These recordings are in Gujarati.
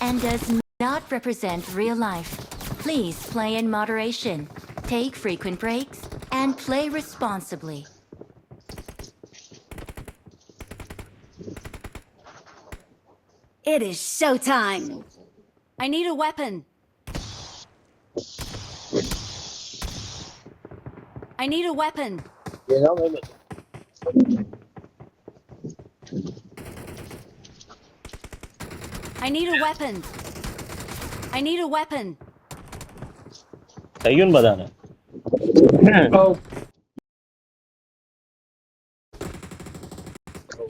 and does not represent real life. Please play in moderation, take frequent breaks, and play responsibly. It is showtime. I need a weapon. I need a weapon. You know, maybe. I need a weapon. I need a weapon. सही उन बताना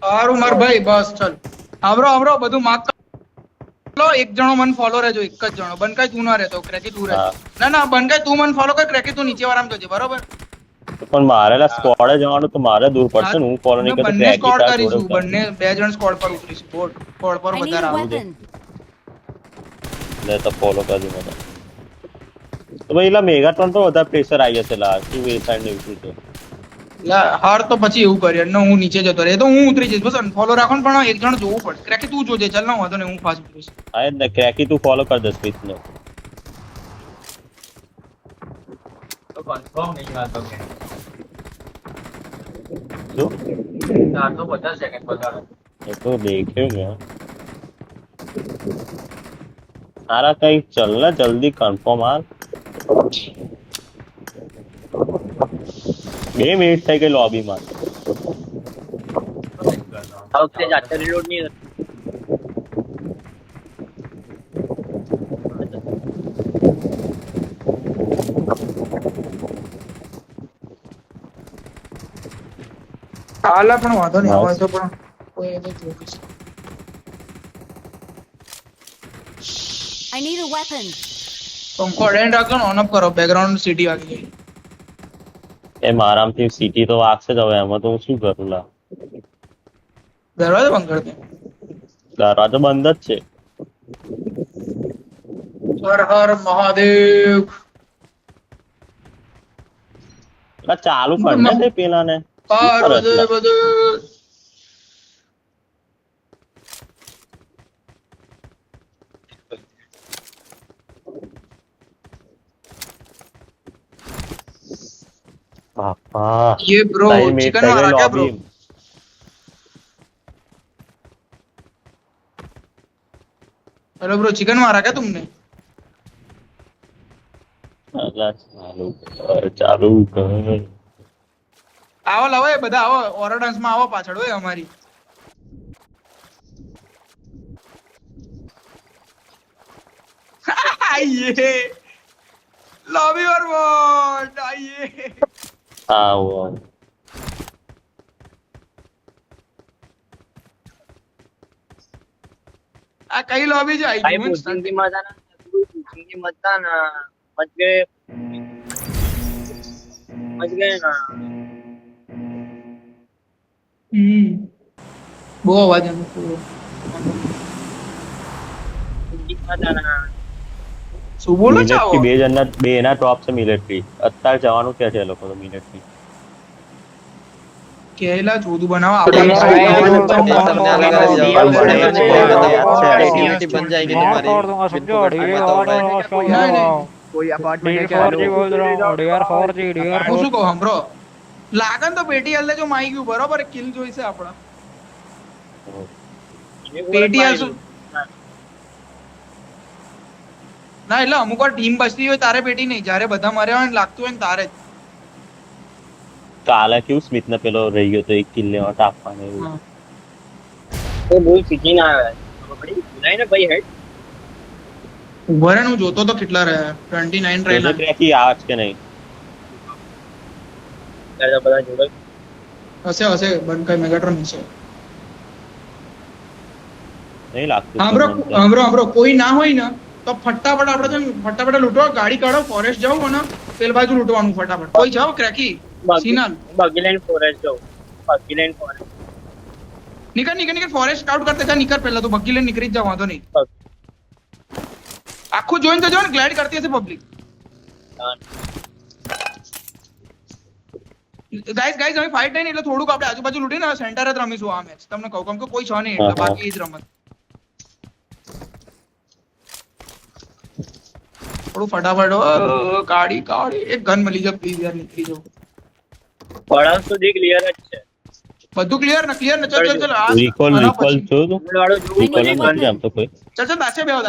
હારું માર ભાઈ બસ ચલ આવરો આવરો બધું માર્ક લો એક જણો મને ફોલો રહેજો એક જ જણો બનકાઈ તું ના રહેતો ક્રેકી તું રહે ના ના બનકાઈ તું મને ફોલો કર ક્રેકી તું નીચે વાળામાં જજે બરોબર પણ મારે લા સ્કોડે જવાનું તો મારે દૂર પડશે ને હું ફોલો નહીં કરતો બંને સ્કોડ કરીશું બંને બે જણ સ્કોડ પર ઉતરીશું સ્કોડ પર I need વધારે a આવશે weapon. લે તો ફોલો કરી મને તો ભાઈ લા મેગાટ્રોન તો વધારે પ્રેશર આવી જશે લા શું એ સાઈડ ને ઉતરી તો લા હાર તો પછી એવું કરીએ ને હું નીચે જતો રહે તો હું ઉતરી જઈશ બસ ફોલો રાખો ને પણ એક જણ જોવું પડે ક્રેકી તું જોજે ચાલ ના વાંધો ને હું ફાસ્ટ ઉતરીશ આ ને ક્રેકી તું ફોલો કર દે સ્પીચ ને તો કન્ફર્મ નહીં વાત તો કે શું 450 સેકન્ડ બગાડો એ તો દેખ્યો મેં સારા કઈ ચલ ને જલ્દી કન્ફર્મ હાલ 2 મિનિટ થઈ ગઈ લોબીમાં આ વખતે જાતે રીલોડ નહીં હાલા પણ વાંધો નહીં આવાજ તો પણ કોઈ નહીં જોઈશ I need a weapon. પંખો એન્ડ રાખજો ને ઓન અપ કરો બેકગ્રાઉન્ડ સીટી વાગી ગઈ એમ આરામથી સિટી તો વાગશે જ હવે એમાં તો હું શું કરું લા દરવાજો બંધ કરી દે દરવાજો બંધ જ છે હર હર મહાદેવ લા ચાલુ કર ને તે પેલા ને પાર્વતી બધું બાપા ये ब्रो 3 મિનિટ चिकन થઈ मारा ગઈ क्या bro lobby hello bro chicken मारा क्या तुमने અલા ચાલુ કર આવો લાવો એ બધા આવો ઓરો ડાન્સ માં આવો પાછળ હોય અમારી આઈએ લોબી ઓર વોટ આઈએ આવો આ કઈ લોબી છે ભાઈ પૂછિંગી મત આના પૂછિંગી મત આના મત ગए ना બહુ અવાજ આવે પૂરો મત આના શું બોલો છો મિલિટરી બે જણના બે ના ટોપ છે મિલિટરી અત્યારે જવાનું ક્યાં છે એ લોકો તો મિલિટરી કેલા ચોદુ બનાવો તમને આપણે अलग अलग एक्टिविटी बन जाएगी तुम्हारी समझो कोई अपार्टमेंट है હું શું કહું હમરો લાગન તો પેટી હલ્લે જો માઈ ગયું બરોબર કિલ જોઈશે આપડા પેટી હલશું ના એટલે અમુક વાર ટીમ બચતી હોય તારે પેટી નહીં જ્યારે બધા મર્યા હોય ને લાગતું હોય ને તારે જ કાલે કેવું સ્મિથ ને પેલો રહી ગયો તો એક કિલ લેવા ટાપવાનો એવું હા. तो बोल सीखी ना है बड़ी बुलाई ना भाई हेड ઉભા રહે ને હું જોતો તો કેટલા રહ્યા 29 રહેલા ક્રેકી આજ કે નહીં कर बता जोड़ હશે હશે બંધ કઈ મેગાટ્રોન હશે નહીં લાગતું હાંભળો તમને. હાંભળો હાંભળો કોઈ ના હોય ને તો ફટાફટ આપણે છે ને ફટાફટ લૂંટો ગાડી કાઢો ફોરેસ્ટ જાવ અને પેલ બાજુ લૂંટવાનું ફટાફટ કોઈ જાવ ક્રેકી સિનાલ बगीलैंड फॉरेस्ट जाओ बगीलैंड फॉरेस्ट निकल निकल निकल फॉरेस्ट स्काउट करते जा निकल पहला तो बग्गी लेन निकल जा वांधो नहीं આખું જોઈન તો જો ને ગ્લાઇડ કરતી હશે પબ્લિક ગાઈસ ગાઈસ હવે ફાઇટ નહીં એટલે થોડુંક આપણે આજુબાજુ લૂટીને સેન્ટર જ રમીશું આ મેચ તમને કહું કેમ કે કોઈ છે નહીં એટલે બાકી જ રમત થોડું ફટાફટ ગાડી ગાડી એક ગન મળી જાય પ્લીઝ યાર નીકળી જાઓ પડાવ સુધી ક્લિયર જ છે બધું ક્લિયર ને ચલ ચલ ચલ રિકોલ રિકોલ જોયું તું વાળો જોવું રિકોલ પડે નથી આમ તો કોઈ ચલ ચલ દાસે બેહો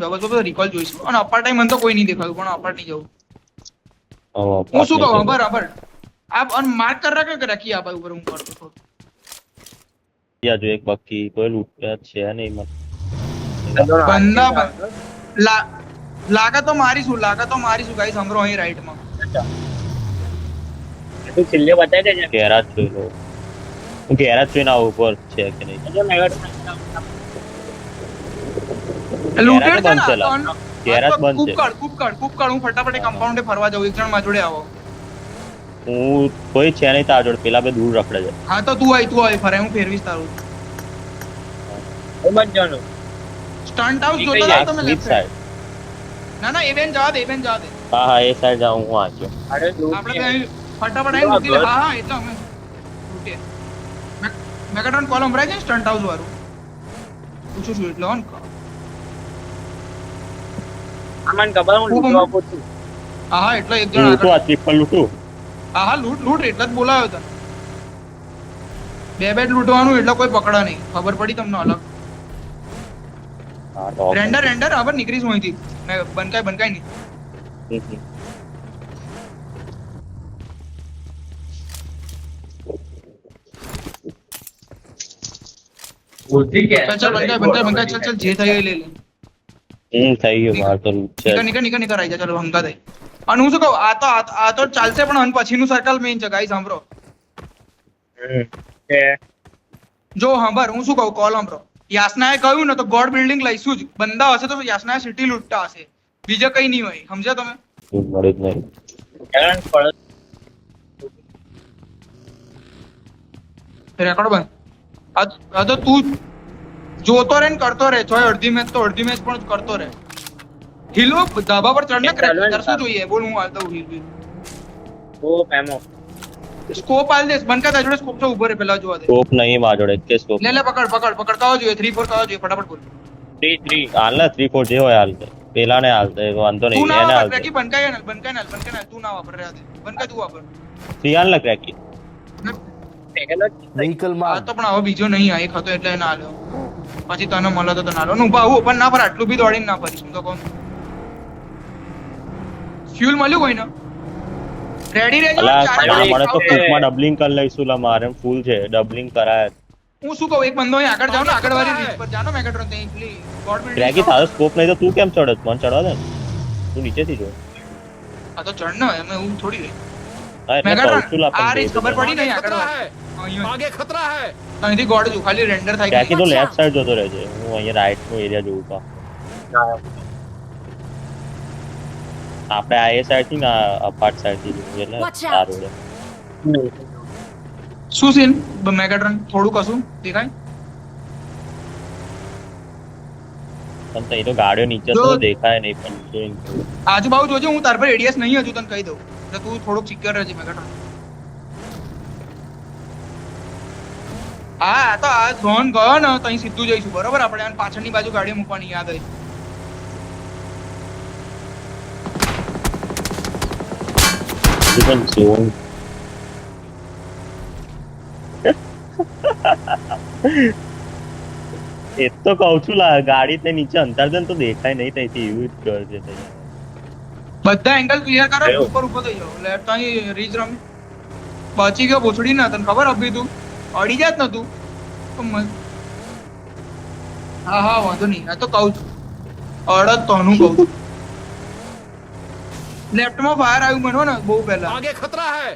બસ બધું રિકોલ જોઈશું અને અપાર ટાઈમ મને તો કોઈ નહીં દેખાયું પણ અપાર નહીં જવું હું શું કહું બરાબર આપ અને માર્ક કર રાખે કે રાખી આ ભાઈ ઉપર હું કરતો થોડું યા જો એક બાકી કોઈ લૂંટ્યા છે નહીં મને બંદા લાગે તો મારીશું ગાઈસ હમરો અહીં રાઈટ માં તું છેલ્લે બતાવી દેજે ગેરાજ જોઈ લો હું ગેરાજ જોઈને આવું ઉપર છે કે નહીં જો મેગા લૂટેડ છે બંધ છે લા. ગેરાજ બંધ છે. કૂપ કાઢ હું ફટાફટ કમ્પાઉન્ડે ફરવા જાઉં એક જણ માં જોડે આવો હું કોઈ છે નહીં તારા જોડે પેલા બે દૂર રખડે છે હા તો તું આય ફરે હું ફેરવીશ તારું હું બંધ જાણું સ્ટન્ટ હાઉસ નીકળી જોતા જાય, હતા તમે સ્લીપ left side. સાઈડ ના એ બેન જવા દે હા હા એ સાઈડ જાઉં હું આજો અરે આપણે ત્યાં ફટાફટ આવીને લૂંટી લે હા એટલે અમે લૂંટીએ મેગાટ્રોન કોલ સંભળાય છે સ્ટન્ટ હાઉસ વાળું પૂછું છું એટલે ઓન આમાં ખબર હું લૂંટવા આપું છું હા એટલે એક જણ લૂંટું આગળ આ ચીપ પર લૂંટું હા લૂંટ એટલે જ બોલાવ્યો તને બે બેટ લૂંટવાનું એટલે કોઈ પકડા નહીં ખબર પડી તમને અલગ હા તો રેન્ડર હવે નીકળીશું અહીંથી મેં બંકાય નહીં ચાલ બંકાય ચાલ જે થઈ એ લઈ લે થઈ ગયું માર તો લૂંટ છે નીકળ આવી જા ચાલો હંકા થઈ અને હું શું કહું આ તો ચાલશે પણ આન પછીનું સર્કલ મેઇન છે ગાઈસ સાંભળો કે જો સાંભળ હું શું કહું કોલ સાંભળો યાસનાએ કહ્યું ને તો ગોડ બિલ્ડિંગ લઈશું જ બંદા હશે તો યાસનાએ સિટી લૂંટતા હશે બીજે કઈ નહીં હોય સમજ્યા તમે મળે જ નહીં હેરાન પડે રેકોર્ડ બંધ આ તો તું જોતો રહે ને કરતો રહે છો અડધી મેચ પણ કરતો રહે હિલો ધાબા પર ચડને ક્રેક શું જોઈએ બોલ હું હાલતા હું હિલ ઓ પેમો સ્કોપ હાલ દેસ બંકા તારા જોડે સ્કોપ તો ઉભો રહે પેલા જોવા દે સ્કોપ નહીં માર જોડે કે સ્કોપ લે પકડ કાવો જોઈએ 3 4 કાવો જોઈએ ફટાફટ બોલ 3 હાલ ને 3 4 જે હોય હાલ પેલા ને હાલ વાંધો તું નહીં ના એને વાપર હાલ ક્રેકી બંકાય તું ના વાપર રહ્યા દે બંકા તું વાપર 3 હાલ ને ક્રેકી પેકેલો Vehicle આ marked. તો પણ હવે બીજો નહીં આ એક હતો એટલે ના લ્યો પછી તને મળે તો ના લો હું ઉભા પણ ના પર આટલું બી દોડીને ના ફરીશ હું તો કહું ફ્યુલ મળ્યું કોઈને રેડી રહેજો અલા ચાર પેલા જણ મને તો એક કૂપમાં ડબલિંગ કરી લઈશું લા મારે ફૂલ છે ડબલિંગ કરાય હું શું કહું એક બંદો અહીં આગળ જાવ ને આગળ વાળી રીત પર જાનો મેગાટ્રોન ત્યાં પેલી ગોડ ક્રેકી તારો સ્કોપ નહીં તો તું કેમ ચડે મને ચડવા દે ને તું નીચેથી જો આ તો ચડ ને એમ હું થોડી રહી હા એટલે મેગાટ્રોન કહું છું લા આ પણ રીત ખબર પડી નહીં આગળ આગે ખતરા હે અહીંથી ગોડ જો ખાલી રેન્ડર થાય ક્રેકી તો લેફ્ટ સાઈડ જોતો રહેજે હું અહીંયા રાઈટ નો એરિયા જોઉં પા આપણે આ એ સાઈડ થી ના અપાર્ટ સાઈડ થી જોઈએ એટલે Watch out. સારું રહે શું સીન મેગાટ્રોન થોડું કશું દેખાય પણ તઈ તો ગાડીઓ નીચે તો જો- દેખાય નહીં પણ જોઈને આજુબાજુ જોજો હું તાર પર એડીએસ નહીં હજુ તને કહી દઉં એટલે તું થોડુંક સિક્યોર રહેજે મેગાટ્રોન હા આ તો આ ઝોન ગયો ને તો અહીં સીધું જઈશું બરોબર આપણે આને પાછળની બાજુ ગાડી મૂકવાની યાદ આવી હજુ પણ ઝોન એ તો કહું છું લા ગાડી તે નીચે અંતર દે ને તો દેખાય નહીં ત્યાંથી એવું જ કરજે તઈ. બધા એંગલ ક્લિયર કરો કયો? ઉપર ઉભો થઈ જાઓ લેફ્ટ અહીં રીચ રમી પહોંચી ગયો ભોસડી ના તને ખબર અભી તું અડી જાત ને તું તો હા વાંધો નહીં આ તો કહું છું અડદ તો હું કહું છું લેફ્ટ માં ફાયર આવ્યું મને ને બહુ પહેલા આગે ખતરા હે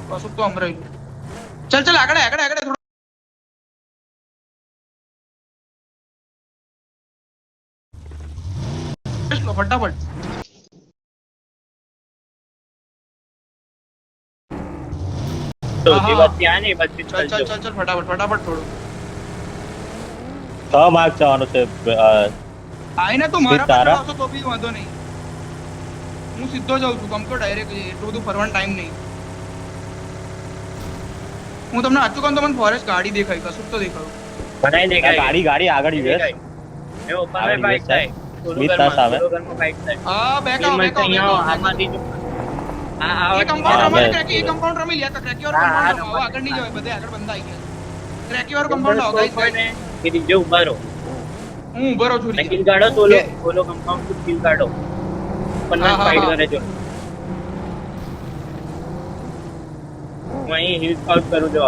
કશું તો અમરાઈ ચાલ આગળ થોડું ફટાફટ તો એ વાત ત્યાં નહીં બસ ચાલ ફટાફટ થોડું 6 માર્ક જવાનું છે આઈને તું મારા તારા? પાછળ આવશો તો બી વાંધો નહીં હું સીધો જાઉં છું ગમતો ડાયરેક્ટ એટલું બધું ફરવાનો ટાઈમ નહીં હું તમને સાચું કહું તો મને ફોરેસ્ટ ગાડી દેખાય કશું તો દેખાયું બનાવી આ દેખાય ગાડી આગળ યુએસ એ ઉપર મેં બાઈક થાય સ્મિત ના સામે હા બેક આવો બેક આવો આમાંથી જો એ કમ્પાઉન્ડ હા, રમાડે મેં- ક્રેકી એ કમ્પાઉન્ડ રમી લ્યા ક્રેકી વાળો હા, હા, કમ્પાઉન્ડ રમાવો આગળ નહીં જવાય બધે આગળ બંધા આવી ગયા ક્રેકી વાળો કમ્પાઉન્ડ આવો ગાઈસ કે નીચે ઉભા રહો હું ઉભો રહું છું અને નીચે. કિલ કાઢો સોલો સોલો કમ્પાઉન્ડ કિલ કાઢો પણ હા, હા, ફાઈટ હા. કરે જો હું અહીં હિલ આઉટ કરું જો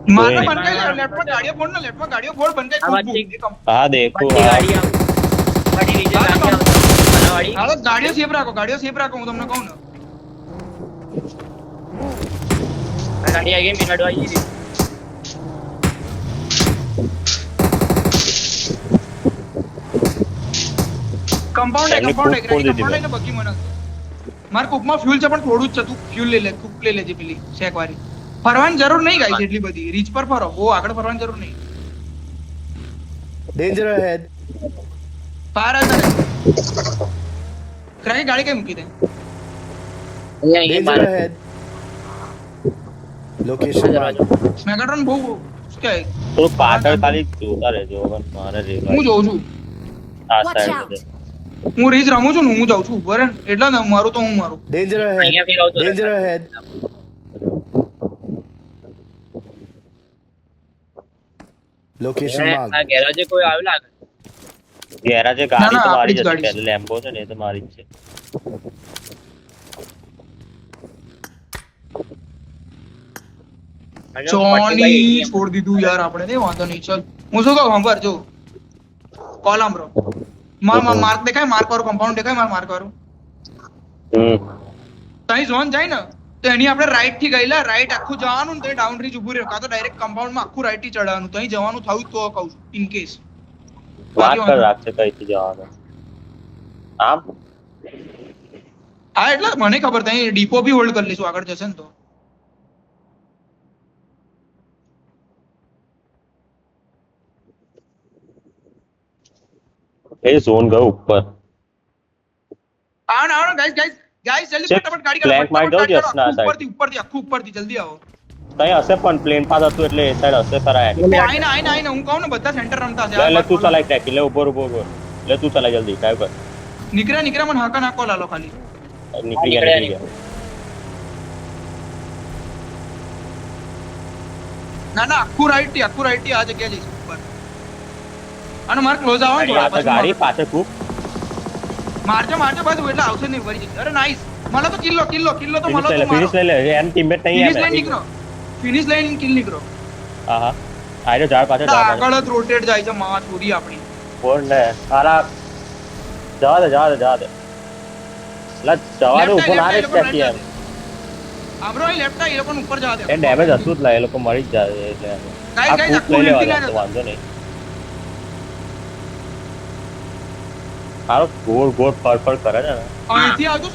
મારને કોઈ બંધ કરી લે લેફ્ટમાં ગાડીઓ ફોડ ને લેફ્ટમાં ગાડીઓ ફોડ બંધ કરી આ વાત ખૂબ ઠીક. હા દેખું બધી હા. ગાડી આવ ગાડી નીચે હા, ગાડી તો- આવ આ વાળી હાલો ગાડીઓ સેફ રાખો હું તમને કહું ને આ ગાડી આવી ગઈ મિનટ વાળી ગઈ કમ્પાઉન્ડ એમને કમ્પાઉન્ડ કૂપ ફોડી દીધી કમ્પાઉન્ડ બગી મને માર કૂપમાં ફ્યુલ છે પણ થોડું જ છે તું ફ્યુલ લઈ લે કૂપ લઈ લેજે પેલી શેક વાળી ફરવાની જરૂર નહીં ગાઈસ એટલી બધી રીચ પર ફરો બહુ આગળ ફરવાની જરૂર નહીં Danger ahead. પાર આવતા રહે ક્રેકી ગાડી કઈ મૂકી દે અહીંયા Danger ahead. Location marked. મેગાટ્રોન બહુ શું કહેવાય તો પાછળ ખાલી જોતા રહેજો હવે મારે હું રેવા જોઉં છું આ Watch સાઈડ out. હું રીચ રમું છું ને હું જાઉં છું ઉભો રહે ને. એટલે ને મારું તો હું મારું Danger અહીંયા ahead. ફેર આવતો રહે. Danger ahead. Location આ marked. ગેરાજે કોઈ આવ્યું લાગે ગેરાજે ગાડી ના, તો મારી આપણી જ જ હતી ગાડી છે. પહેલે લેમ્બો છે ને એ તો મારી જ છે ચોની છોડ દીધું યાર આપણે નહીં વાંધો નહીં ચલ હું શું કહું ખબર જો કોલ આંબરો માર્ક દેખાય માર્ક વાળું કમ્પાઉન્ડ દેખાય માર્ક વાળું તઈ ઝોન જાય ને તો એની આપણે રાઈટ થી ગયેલા રાઈટ આખું જવાનું ને તો ડાઉન રીચ ઉભું રહ્યું કાં તો ડાયરેક્ટ કમ્પાઉન્ડ માં આખું રાઈટ થી ચડવાનું તઈ જવાનું થયું તો કહું છું ઇન કેસ વાત કર રાખશે કઈથી જવાનું આમ હા એટલે મને ખબર તઈ ડીપો બી હોલ્ડ કરી લઈશું આગળ જશે ને તો એ ઝોન ગયો ઉપર આવો ગાઈસ જલ્દી Check. ફટાફટ ગાડી Flank મારી દઉં કાઢો જસના side. ઉપરથી આખું ઉપરથી જલ્દી આવો કઈ હશે પણ પ્લેન પાસ હતું એટલે એ સાઈડ હશે ખરા એમ. આઈને હું કહું ને બધા સેન્ટર રમતા છે લે તું ચલાઈ ટેકી લે ઉભો ઉભો લે તું ચલાઈ જલ્દી ડ્રાઈવ કર નીકળ્યા મને હાકા નાખો લાલો ખાલી નીકળી ગયા નીકળી ગયા ના આખું રાઈટ થી આ જગ્યા જઈશું ઉપર અને મારે ક્લોઝ આવો ને ગાડી થોડા આગળ પછી ગાડી પાછળ ખૂબ મારજો બસ એટલે આવશે નહીં ભરી જશે અરે નાઈસ મને તો કિલ્લો તો ફિનિશ મળો લઈ લે તો ફિનિશ લઈ લે એમ ટીમમેટ નહીં ફિનિશ લાઈન આવે નીકળો ફિનિશ લાઈન કિલ નીકળો હા હા આયરો ઝાડ પાછળ ઝાડ પાછળ આગળ જ રોટેટ જાય છે માં ચોરી આપણી ફોન ને સારા જવા દે લા જવા દે ઉપર ના રે ટેકી એમ આમરો અહીં લેફ્ટ એ લોકોને ઉપર જવા દે એ ડેમેજ હતું જ લા એ લોકો મરી જ જાય એટલે ગાઈસ આ ગાઈસ ફૂટ આખું લઈ લેવા હિલથી દે ના તો જતા. વાંધો નહીં સારો ગોળ ફળ કરે છે ને અહીંથી આવજો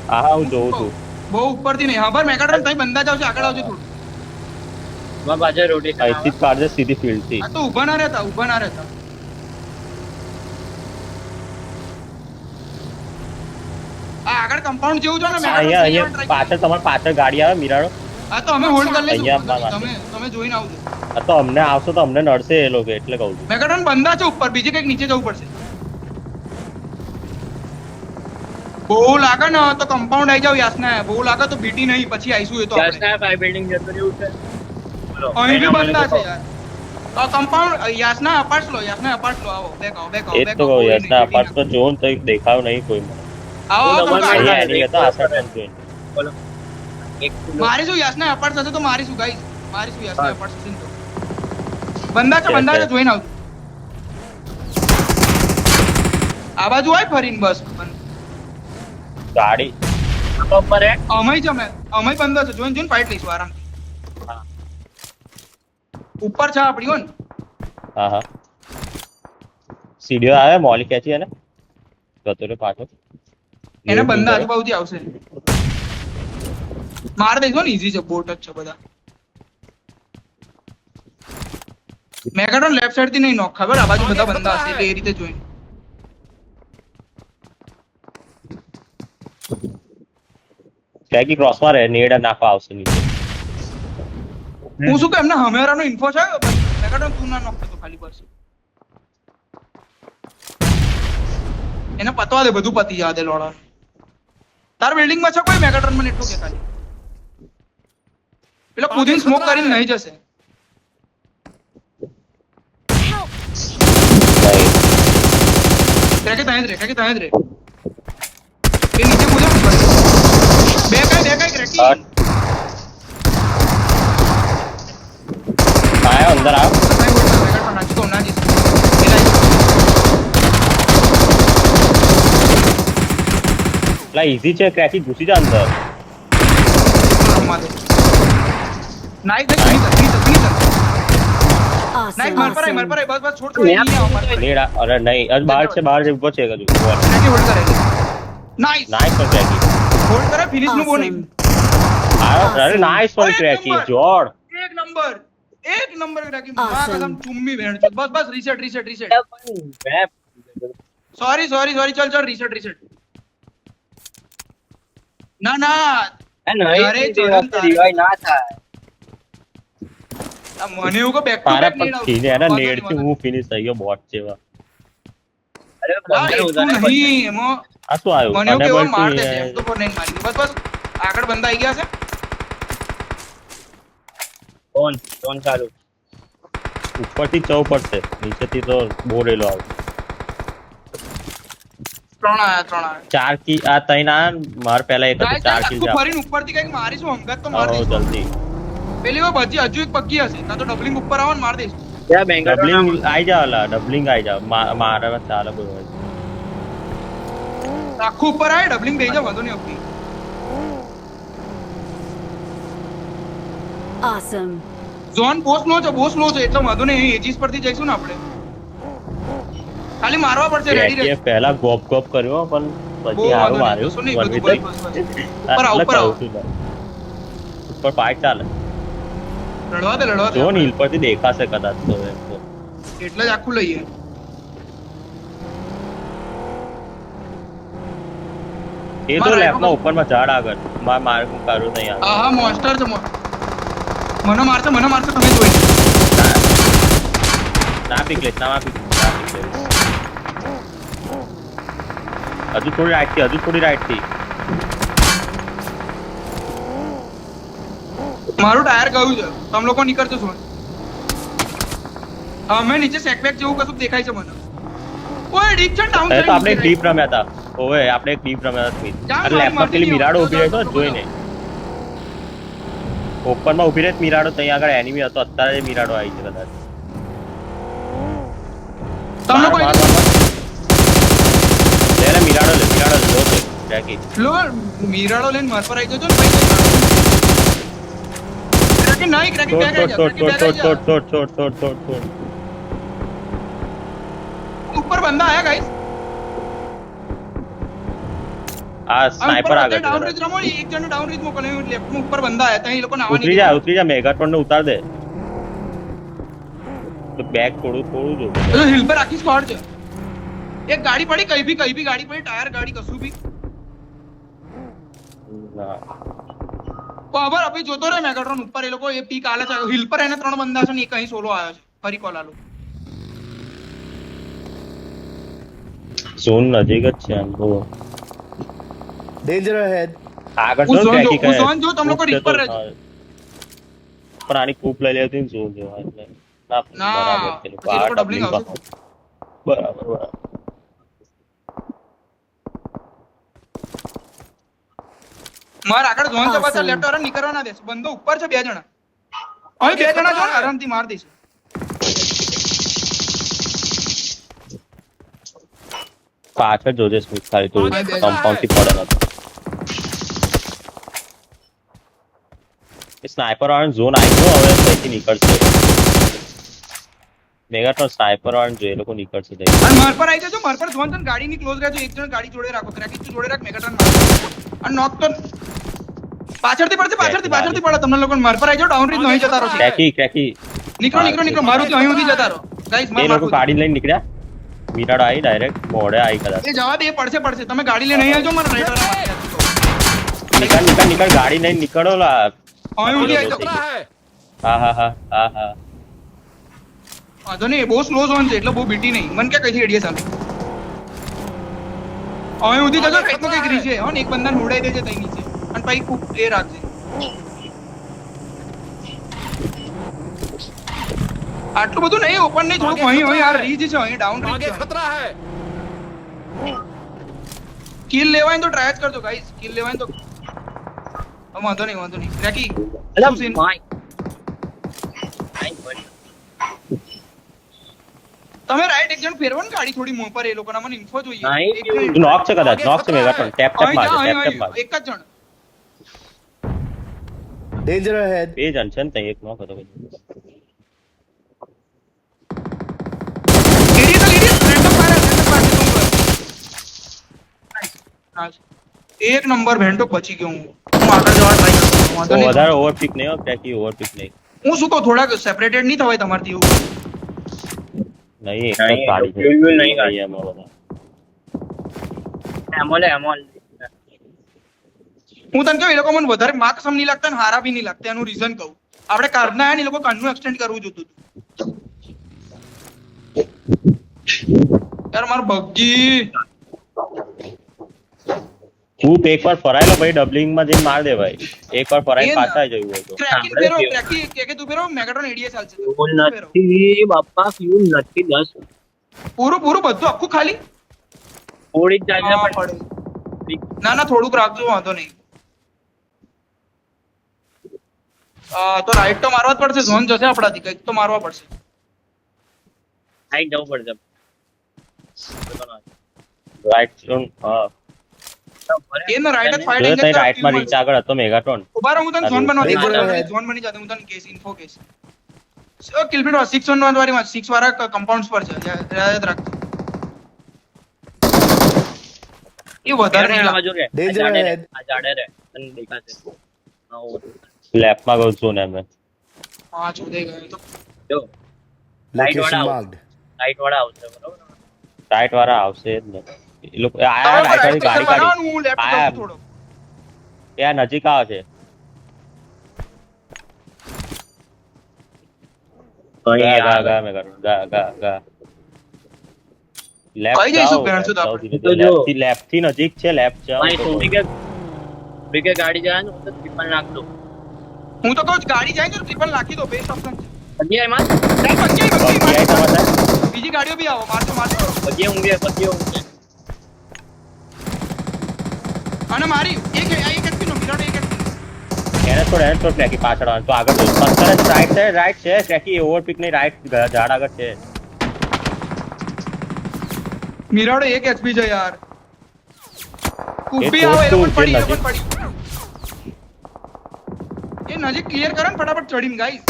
હા હું જોઉં છું બહુ ઉપરથી નહીં હા પર મેગાડ્રોન તઈ બંદા જાવ છે આગળ આવજો થોડું પાછળ રોટેશન અહીંથી જ કાઢજે સીધી ફિલ્ડ થી આ તો ઊભા ના રહેતા આ આગળ કમ્પાઉન્ડ જેવું છે ને અહીંયા મેગાડ્રોન અહીંયા પાછળ તમારી પાછળ ગાડી આવે મિરાડો આ તો અમે હોલ્ડ કરી અહીંયા લઈશું આપવા તમે જોઈને આવજો આ તો અમને આવશો તો અમને નડશે એ લોકો એટલે કહું છું મેગાડ્રોન બંધા છે ઉપર બીજે કંઈક નીચે જવું પડશે બહુ લાગે ને તો કમ્પાઉન્ડ આવી જાવ યાસના બહુ લાગે તો બીટી નહીં પછી આવીશું એ તો આપણે યાસના ફાયર બિલ્ડિંગ જતો રહ્યું છે બોલો અહીં બી બંધા છે યાર કમ્પાઉન્ડ યાસના અપાર્ટ્સ લો આવો બેક આવો એ જ તો કહું યસના અપાર્ટ તો જોન તો દેખાવ નહીં કોઈ મને આવો બોલો, તમે બોલો, અહીંયા એની કરતા આ સાઈડ પણ જોઈ બોલો એક કિલો મારીશું યાસના અપાર્ટ્સ હશે તો મારીશું ગાઈસ મારીશું યાસના અપાર્ટ્સ હશે ને તો બંધા છે જોઈને આવજો આ બાજુ હોય ફરીને બસ ગાડી ઉપર હે અમે બંધા છે જોઈને ફાઇટ લઈશું આરામથી ઉપર છે આપણી હો ને હા હા સીડીઓ આવે મોલી ખેંચી એને જતો રે પાછો એને બંધા આજુબાજુથી આવશે માર દઈશો ને ઈઝી છે બોટ જ છે બધા મેગાડોન લેફ્ટ સાઈડ થી નહીં નોક ખબર આ બાજુ બધા બંધા હશે એટલે એ રીતે જોઈને ટેકી ક્રોસ માં રહે નેડા નાખવા આવશે નીચે હું શું કે એમને હમેરાનો ઇન્ફો છે મેગાટોન તું ના નોક તો ખાલી બસ એને પતવા દે બધું પતી જવા દે લોડા તાર બિલ્ડિંગ માં છે કોઈ મેગાટોન મને એટલું કે ખાલી પેલો કુદીન સ્મોક કરીને નહીં જશે ક્રેકી ત્યાં જ રે એ નીચે કૂદે બે કાઈ ક્રેકી આયો અંદર આયો મેગાટોન નાચી તો ના જીત લા ઈઝી છે ક્રેકી ઘૂસી જા અંદર નાઈસ ફિનિશ Awesome. મર પર Awesome. બસ છોડ નહીં આવ મર પર નેડા અરે નહીં અરે બહાર છે ઊભો છે હજુ ક્રેકી હોલ્ડ કરે નાઈસ નાઈસ પર ક્રેકી હોલ્ડ કરે ફિનિશ નું બોનિંગ Awesome. આયો અરે નાઈસ પર ક્રેકી જોડ એક નંબર ક્રેકી માં Awesome. કદમ ચુમ્મી વેણ છે બસ રીસેટ સોરી ચલ રીસેટ ના અરે રિવાઇવ ના થાય આ મને એવું કે બેક ટુ તારા બેક પર ખીને એના નેડ થી હું ફિનિશ થઈ ગયો બોટ જેવા અરે બંદર ઉધારે નહીં એમાં આ શું આવ્યું મને એવું કે Unable માર to, દે એમ તો પર નહીં મારી બસ આગળ બંદા આવી ગયા છે ફોન ચાલુ ઉપરથી ચૌ પડશે નીચેથી તો બોરેલો આવે ત્રણ આયા 4 કી આ તૈન આ માર પહેલા એક હતો ગાઈસ 4 કી તું જા ફરીને ઉપરથી કઈક મારીશું હંગાત તો માર આવો દઈશ જલ્દી પેલી વાર બચી હજુ એક પક્કી હશે કાં તો ડબલિંગ ઉપર આવો ને માર દઈશ ત્યાં બેંગર ડબલિંગ આઈ જા લા ડબલિંગ આઈ જા મારા ચાલે બધું આખું ઉપર આવે ડબલિંગ બેહી જા વાંધો નહીં ઓકે Awesome. ઝોન બહુ સ્લો છે એટલે વાંધો નહીં એજીસ પરથી જઈશું ને આપણે ખાલી મારવા પડશે રેડી કે રહે પહેલા ગોપ કર્યો પણ બહુ પછી હારો વાંધો નહીં, માર્યો કશું નહીં, વન બધું વિથ બસ. ઉપર આવ, ઉપર આવ. ઉપર પાઇટ ચાલે લડવા દે જો નીલ પરથી દેખાશે કદાચ તો એમ તો એટલે જ આખું લઈએ એ તો લેફ્ટમાં ઉપરમાં ઝાડ આગળ મારે હું કરું નહીં આવે હા મોન્સ્ટર છે મને મારશે તમે જોઈ ના પીક લે હજુ થોડી રાઈટ થી મારું ટાયર ગયું છે તમે લોકો નીકળજો છો અમે નીચે સેકબેક જેવું કશું દેખાય છે મને ઓય ડિક્શન ડાઉન એ તો આપણે એક ડીપ રમ્યા હતા ઓવે આપણે એક ડીપ રમ્યા હતા સ્મિથ જામ અને લેફ્ટમાં મારી પેલી દીધી. મિરાડો ઊભી રહી તો જો, જો, જોઈને ઓપનમાં ઊભી રહી મિરાડો ત્યાં આગળ એનિમી હતો અત્યારે મિરાડો આવી છે કદાચ તમે લોકો માર, માર, માર. લે મિરાડો લો છે જેકી લો મીરાડો લઈને માર પર આવી જજો ને ભાઈ ક્રેકી નહીં ક્રેકી બેક આવી જા ક્રેકી બેક આવી જા છોડ ઉપર બંદા આયા ગાઈસ આ સ્નાઈપર આગળ ડાઉન છે રીચ રમો એક જણ ડાઉન રીચ મોકલ્યો લેફ્ટ માં ઉપર બંદા આયા ત્યાં એ લોકો ઉતરી જા મેગાટ્રોન ને ઉતાર દે તો બેગ થોડું જો પેલો હિલ પર આખી સ્ક્વોડ છે એક ગાડી પડી કઈ ભી ગાડી પડી ટાયર ગાડી કશું ભી ના પાવર અભી જોતો રે મેગાટ્રોન ઉપર એ લોકો એ પીક આલે છે હિલ પર એને ત્રણ બંદા છે ને એક અહીં સોલો આવ્યો છે ફરી કોલ આલો ઝોન નજીક જ છે આમ તો Danger ahead. આગળ હું જો ઝોન ટ્રેકિંગ હું ઝોન જો તમે લોકો રીચ પર રહેજો પણ આની કૂપ લઈ લેતી ને ઝોન જેવા એટલે ના બરાબર છે પછી એ લોકો ડબલિંગ આવશે બરાબર માર આગળ ઝોન છે પાછા Awesome. લેફ્ટ વાળા નીકળવા ના દેશે બંદો ઉપર છે બે જણા અહીં બે જણા જો ને આરામથી માર દઈશ પાછળ જોજે સ્મિથ ખાલી તું હા, બે કમ્પાઉન્ડ થી પડે નતો સ્નાઈપર વાળો ઝોન આવી ગયો હવે ત્યાંથી નીકળશે મેગાટ્રોન સ્નાઈપર વાળો જો એ લોકો નીકળશે ત્યાંથી. અને માર પર આવી જજો માર પર ઝોન છે ને ગાડીની ક્લોઝ રહેજો એક જણ ગાડી જોડે રાખો ક્રેકી તું જોડે રાખ મેગાટન માર અને નોક તો પાછળથી પડે તમને લોકો માર પર આવી જાવ ડાઉન રીચ નહીં જતા રહો ક્રેકી નીકળો મારું તો અહીં સુધી જતા રહો ગાઈસ એ લોકો ગાડી લઈને નીકળ્યા મિરાડો આવી ડાયરેક્ટ મોડે આવી કદાચ એ જવા દે પડશે તમે ગાડી લઈને અહીં આવજો મારા રાઈટ વાળા નીકળ ગાડી લઈને નીકળો લા અહીં ઊંધી આવી જાઓ હા હા હા હા હા વાંધો નહીં બહુ સ્લો ઝોન છે એટલે બહુ બીટી નહીં મને ક્યાં કઈથી એડીએસ આવે હવે સુધી જજો રાઈટમાં કંઈક રીચ છે હો ને એક બંદાને ઉડાઈ દેજે તઈ નીચે અને પછી ખૂબ એ રાખજે આટલું બધું નહીં ઓપન નહીં થોડુંક અહીં અહીં આ રીચ છે અહીં ડાઉન રીચ છે કિલ લેવાય તો ટ્રાય જ કરજો ગાઈસ કિલ લેવાય તો વાંધો નહીં ક્રેકી અલા શું scene? માય તમે રાઈટ એક જણ ફેરવો ને ગાડી થોડી મોં પર એ લોકોના મને ઇન્ફો જોઈએ નહીં. એક મિનિટ. તું નોક છે કદાચ નોક છે મેગાટોન ટેપ ટેપ અહીં મારજે જા, ટેપ અહીં, ટેપ અહીં. મારજે એક જ જણ Danger ahead. બે જણ છે ને ત્યાં એક નોક હતો એક નંબર ભેંટો બચી ગયો હું આગળ જવા ટ્રાય કરું વાંધો તો નહીં. વધારે ઓવરપિક નહીં હો ક્રેકી ઓવરપિક નહીં હું શું કહું થોડાક સેપરેટેડ નહીં થવાય તમારથી એવું નહીં એક જ નહીં, ગાડી છે fuel bill નહીં ગાડી. એમાં બધા. એમોલ હું તને કહું એ લોકો મને વધારે માર્ક્સ નહીં લાગતા ને હારા બી નહીં લાગતા એનું રીઝન કહું આપણે કારના આયા ને એ લોકો કારનું એક્સટેન્ડ કરવું જોતું હતું યાર મારું બગ્ગી તું એકવાર ફરાયેલો ભાઈ ડબલિંગ માં જઈને માર દે ભાઈ એકવાર ફરાઈ એ પાછા જવું હોય તો ક્રેકિંગ ફેરો ક્રેકી કે તું ફેરો મેગાટ્રોન એડીએસ ચાલશે ફ્યુલ નથી બાપા ફ્યુલ નથી 10 પૂરું બધું આખું ખાલી થોડી જ જાય હા, પણ પડે. ના થોડુંક રાખજો વાંધો નહીં તો રાઈટ તો મારવા જ પડશે ઝોન જશે આપણાથી કંઈક તો મારવા પડશે હાઈ જવું પડશે રાઈટ હા એ ને રાઈટ જ ફાઈટ જો તઈ રાઈટ માં રીચ આગળ હતો મેગાટોન ઉભા રહો હું તને ઝોન બનવા Danger દઉં ahead. ઝોન બની જાતે હું તને કેસ ઇન્ફો કેસ કિલબીટ 6 વાળી માં 6 વાળા કમ્પાઉન્ડ્સ પર છે યાદ રાખજો એ વધારે નહીં લાગે. Danger ahead. આ જાડે રે તને દેખાશે લેફ્ટ માં ગઉં છું ને મેં હા ચોદે ગયો તો જો લાઈટ Location વાળા marked. લાઈટ વાળા આવશે બરોબર રાઈટ વાળા આવશે જ ને એ લોકો આયા રાઈટ વાળી ગાડી કાઢી હું લેફ્ટ આયા. જાઉં થોડો ત્યાં નજીક આવે છે ગા ગા ગા મેગાટોન ગા લેફ્ટ કઈ જઈશું ભેણચોદ આપણે? તો જો. લેફ્ટ થી નજીક છે લેફ્ટ છે ભાઈ તું બી કે ગાડી જાય ને હું તો ટ્રિપલ નાખ દઉં હું તો કહું છું, ગાડી જાય ને તો ટ્રિપલ નાખી દો બેસ્ટ ઓપ્શન છે બધી એમાં ચાલ, બચી ગઈ, બચી ગઈ, બચી ગઈ તમારે? બીજી ગાડીઓ બી આવો મારજો બધી ઊંઘે અને મારી એક એચપી નો મિરાડો એક HP. એને થોડ ટ્રેકી પાછળ આવે તો આગળ જઈશ પથ્થર જ રાઈટ છે ટ્રેકી ઓવરપિક નહીં રાઈટ ઝાડ આગળ છે મિરાડો એક એચપી છે યાર કુપી એ આવો એ લોકો તો પડી એ નજીક. લોકો પડી એ નજીક ક્લિયર કરો ને ફટાફટ ચડીને ગાઈસ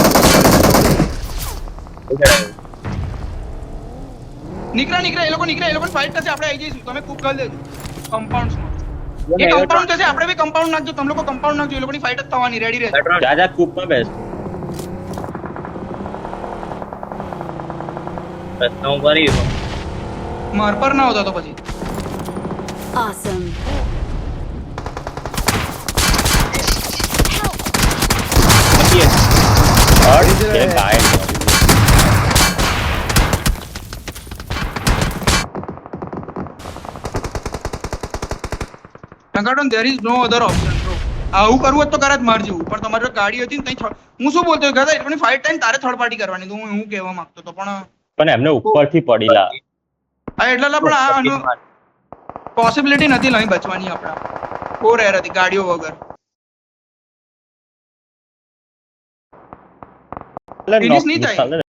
નીકળ્યા એ લોકો ફાઇટ થશે આપણે આવી જઈશું તમે કૂપ કરી દેજો કમ્પાઉન્ડ્સ માં એ કમ્પાઉન્ડ થશે આપણે બી કમ્પાઉન્ડ નાખજો તમે લોકો કમ્પાઉન્ડ નાખજો એ લોકોની ફાઇટ જ થવાની રેડી રહેજો જા કૂપમાં બેસ પ્રશ્ન ભરી માર પર ના હોતા તો પછી Awesome. હટ છે ગાયબ Megaton, there is no other option, bro. આવું કરવું હોત તો કરે જ માર જેવું પણ તમારી જોડે ગાડી હતી ને તઈ હું શું બોલતો હતો ગાતા એટલી ફાઇટ ટાઈમ તારે થર્ડ પાર્ટી કરવાની તો હું કહેવા માંગતો હતો પણ એમને ઉપરથી પડીલા આ એટલે પણ આ પોસિબિલિટી નથી લઈ બચવાની આપણા બહુ રેર હતી ગાડીઓ વગર એટલે Finish નહીં થાય. ચાલે